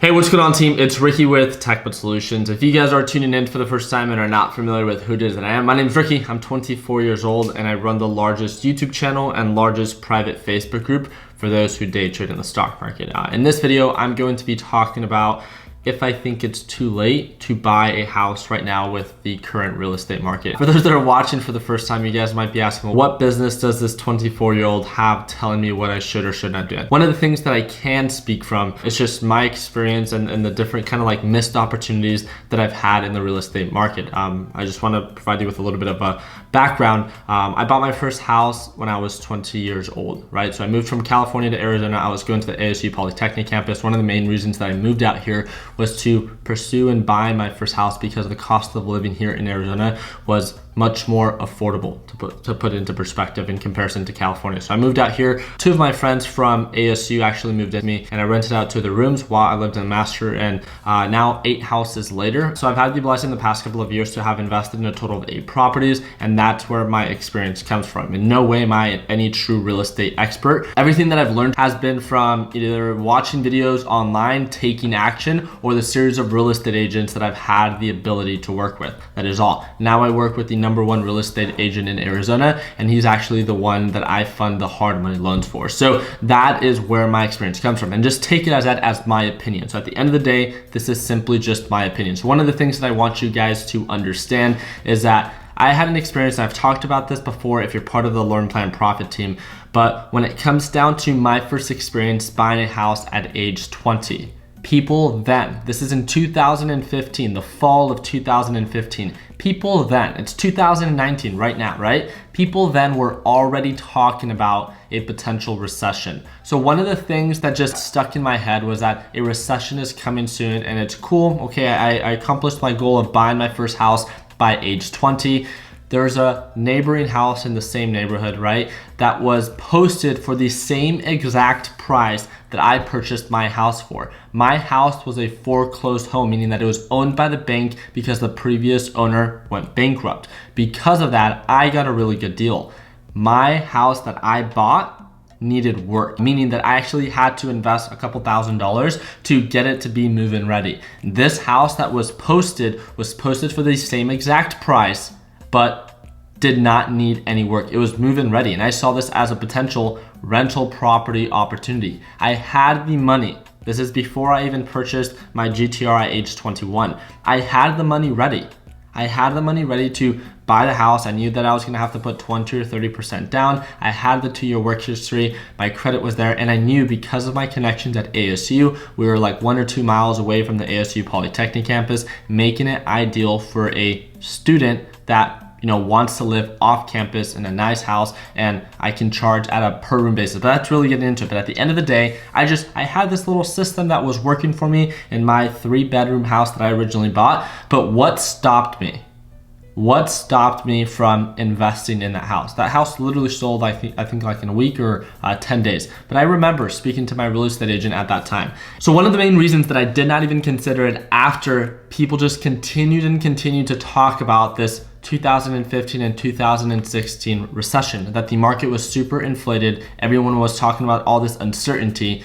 Hey, what's going on, team? It's Ricky with TechBud Solutions. If you guys are tuning in for the first time and are not familiar with who it is that I am, my name is Ricky. I'm 24 years old and I run the largest YouTube channel and largest private Facebook group for those who day trade in the stock market. In this video, I'm going to be talking about if I think it's too late to buy a house right now with the current real estate market. For those that are watching for the first time, you guys might be asking, well, what business does this 24-year-old have telling me what I should or should not do? One of the things that I can speak from is just my experience and the different kind of like missed opportunities that I've had in the real estate market. I just want to provide you with a little bit of a background. I bought my first house when I was 20 years old, right? So I moved from California to Arizona. I was going to the ASU Polytechnic campus. One of the main reasons that I moved out here was to pursue and buy my first house because the cost of living here in Arizona was much more affordable to put into perspective in comparison to California. So I moved out here. Two of my friends from ASU actually moved with me and I rented out 2 of the rooms while I lived in Master, and now 8 houses later. So I've had the blessing the past couple of years to have invested in a total of 8 properties, and that's where my experience comes from. In no way am I any true real estate expert. Everything that I've learned has been from either watching videos online, taking action, or the series of real estate agents that I've had the ability to work with. That is all. Now I work with the #1 real estate agent in Arizona, and he's actually the one that I fund the hard money loans for. So that is where my experience comes from, and just take it as that as my opinion. So at the end of the day, this is simply just my opinion. So one of the things that I want you guys to understand is that I had an experience, and I've talked about this before if you're part of the Learn, Plan, Profit team, but when it comes down to my first experience buying a house at age 20, people then, this is in 2015, the fall of 2015, people then, it's 2019 right now, right? People then were already talking about a potential recession. So one of the things that just stuck in my head was that a recession is coming soon, and it's cool. Okay, I accomplished my goal of buying my first house by age 20. There's a neighboring house in the same neighborhood, right, that was posted for the same exact price that I purchased my house for. My house was a foreclosed home, meaning that it was owned by the bank because the previous owner went bankrupt. Because of that, I got a really good deal. My house that I bought needed work, meaning that I actually had to invest a couple $1,000s to get it to be move-in ready. This house that was posted for the same exact price, but did not need any work. It was move-in ready, and I saw this as a potential rental property opportunity. I had the money. This is before I even purchased my GTR at age 21. I had the money ready. I had the money ready to buy the house. I knew that I was gonna have to put 20 or 30% down. I had the 2-year work history. My credit was there, and I knew because of my connections at ASU, we were like 1 or 2 miles away from the ASU Polytechnic campus, making it ideal for a student that wants to live off campus in a nice house, and I can charge at a per room basis. But that's really getting into it. But at the end of the day, I had this little system that was working for me in my 3-bedroom house that I originally bought. But what stopped me? What stopped me from investing in that house? That house literally sold, I think like in a week or 10 days. But I remember speaking to my real estate agent at that time. So one of the main reasons that I did not even consider it after people just continued to talk about this 2015 and 2016 recession, that the market was super inflated. Everyone was talking about all this uncertainty,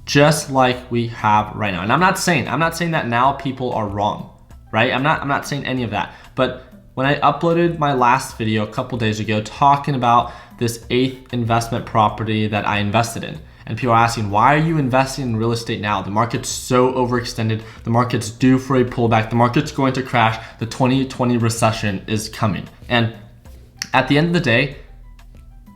just like we have right now. And I'm not saying that now people are wrong, right? I'm not saying any of that. But when I uploaded my last video a couple days ago talking about this 8th investment property that I invested in, and people are asking, why are you investing in real estate now? The market's so overextended. The market's due for a pullback. The market's going to crash. The 2020 recession is coming. And at the end of the day,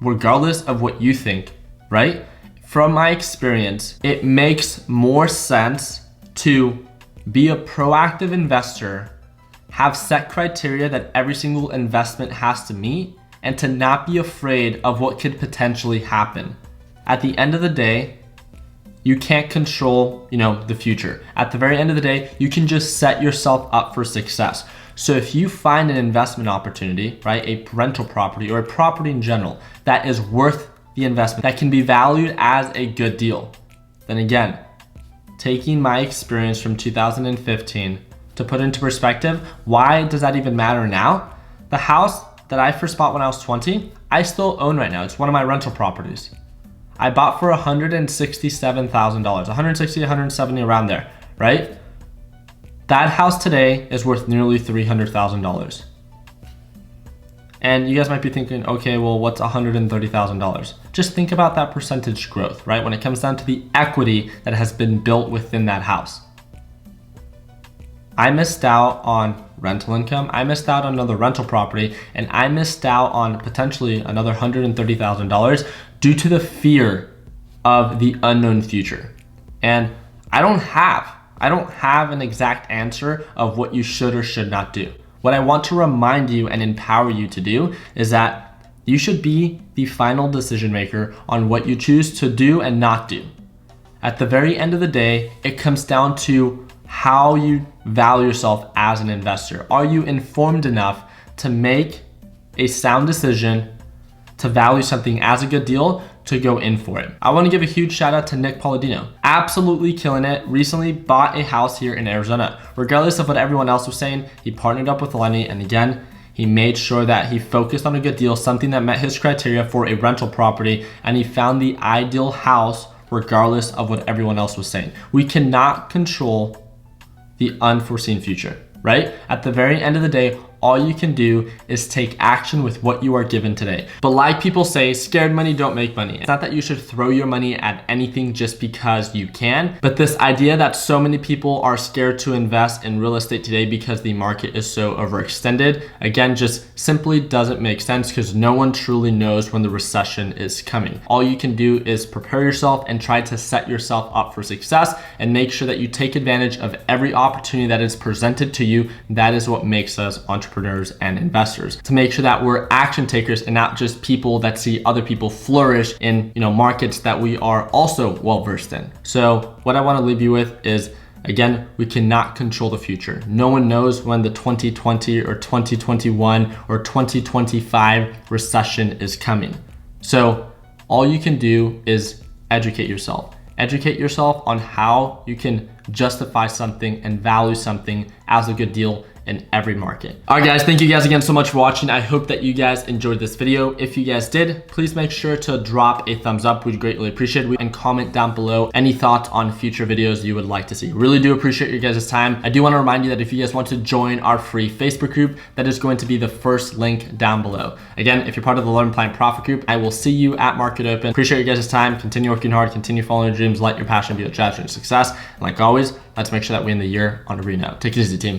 regardless of what you think, right? From my experience, it makes more sense to be a proactive investor, have set criteria that every single investment has to meet, and to not be afraid of what could potentially happen. At the end of the day, you can't control, the future. At the very end of the day, you can just set yourself up for success. So if you find an investment opportunity, right, a rental property or a property in general that is worth the investment, that can be valued as a good deal, then again, taking my experience from 2015 to put into perspective, why does that even matter now? The house that I first bought when I was 20, I still own right now. It's one of my rental properties. I bought for $167,000, 160, 170 around there, right? That house today is worth nearly $300,000. And you guys might be thinking, okay, well, what's $130,000? Just think about that percentage growth, right? When it comes down to the equity that has been built within that house. I missed out on rental income, I missed out on another rental property, and I missed out on potentially another $130,000 due to the fear of the unknown future. And I don't have an exact answer of what you should or should not do. What I want to remind you and empower you to do is that you should be the final decision maker on what you choose to do and not do. At the very end of the day, it comes down to how you value yourself as an investor. Are you informed enough to make a sound decision to value something as a good deal to go in for it? I want to give a huge shout out to Nick Palladino. Absolutely killing it. Recently bought a house here in Arizona. Regardless of what everyone else was saying, he partnered up with Lenny, and again, he made sure that he focused on a good deal, something that met his criteria for a rental property, and he found the ideal house regardless of what everyone else was saying. We cannot control the unforeseen future, right? At the very end of the day, all you can do is take action with what you are given today. But like people say, scared money don't make money. It's not that you should throw your money at anything just because you can, but this idea that so many people are scared to invest in real estate today because the market is so overextended, again, just simply doesn't make sense because no one truly knows when the recession is coming. All you can do is prepare yourself and try to set yourself up for success and make sure that you take advantage of every opportunity that is presented to you. That is what makes us entrepreneurs and investors, to make sure that we're action takers and not just people that see other people flourish in markets that we are also well versed in. So what I want to leave you with is, again, we cannot control the future. No one knows when the 2020 or 2021 or 2025 recession is coming. So all you can do is educate yourself. Educate yourself on how you can justify something and value something as a good deal in every market. All right, guys, thank you guys again so much for watching. I hope that you guys enjoyed this video. If you guys did, please make sure to drop a thumbs up. We'd greatly appreciate it. And comment down below any thoughts on future videos you would like to see. Really do appreciate you guys' time. I do want to remind you that if you guys want to join our free Facebook group, that is going to be the first link down below. Again, if you're part of the Learn, Plan, Profit group, I will see you at Market Open. Appreciate you guys' time. Continue working hard, continue following your dreams, let your passion be your drive to success. And like always, let's make sure that we end the year on a green note. Take it easy, team.